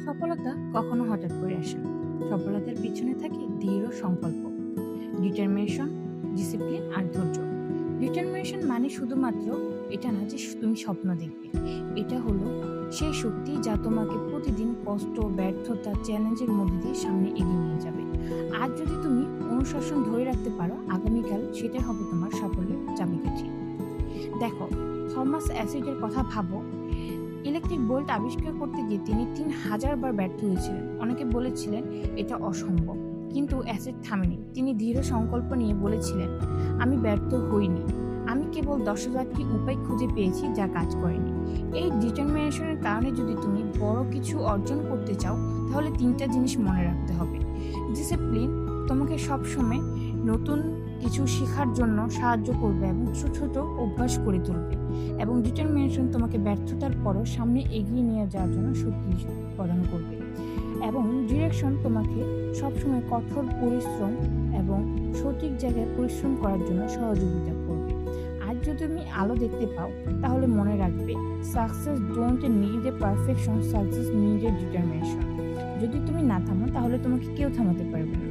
সফলতা কখনো হঠাৎ করে আসে না। সফলতার পিছনে থাকে দৃঢ় সংকল্প, ডিটারমিনেশন, ডিসিপ্লিন আর ধৈর্য। ডিটারমিনেশন মানে শুধুমাত্র এটা না যে তুমি স্বপ্ন দেখবে, এটা হলো সেই শক্তি যা তোমাকে প্রতিদিন কষ্ট, ব্যর্থতা, চ্যালেঞ্জের মধ্যে দিয়ে সামনে এগিয়ে নিয়ে যাবে। আজ যদি তুমি অনুশাসন ধরে রাখতে পারো, আগামীকাল সেটাই হবে তোমার সাফল্যের চাবিকাঠি। দেখো, থমাস অ্যাসিডের কথা ভাবো। ইলেকট্রিক বোল্ট আবিষ্কার করতে গিয়ে তিনি ৩,০০০ বার ব্যর্থ হয়েছিলেন। অনেকে বলেছিলেন এটা অসম্ভব, কিন্তু অ্যাসিড থামেনি। তিনি দৃঢ় সংকল্প নিয়ে বলেছিলেন, আমি ব্যর্থ হইনি, আমি কেবল ১০,০০০টি উপায় খুঁজে পেয়েছি যা কাজ করেনি। এই ডিটারমিনেশনের কারণে যদি তুমি বড় কিছু অর্জন করতে চাও, তাহলে ৩টা জিনিস মনে রাখতে হবে। ডিসিপ্লিন তোমাকে সবসময় নতুন কিছু শেখার জন্য সাহায্য করবে এবং ছোট ছোট অভ্যাস করে তুলবে। এবং ডিটারমিনেশন তোমাকে ব্যর্থতার পরও সামনে এগিয়ে নিয়ে যাওয়ার জন্য শক্তি প্রদান করবে। এবং ডিরেকশন তোমাকে সবসময় কঠোর পরিশ্রম এবং সঠিক জায়গায় পরিশ্রম করার জন্য সহযোগিতা করবে। আর যদি তুমি আলো দেখতে পাও, তাহলে মনে রাখবে, success don't need a perfection, success need a determination. যদি তুমি না থামো, তাহলে তোমাকে কেউ থামাতে পারবে না।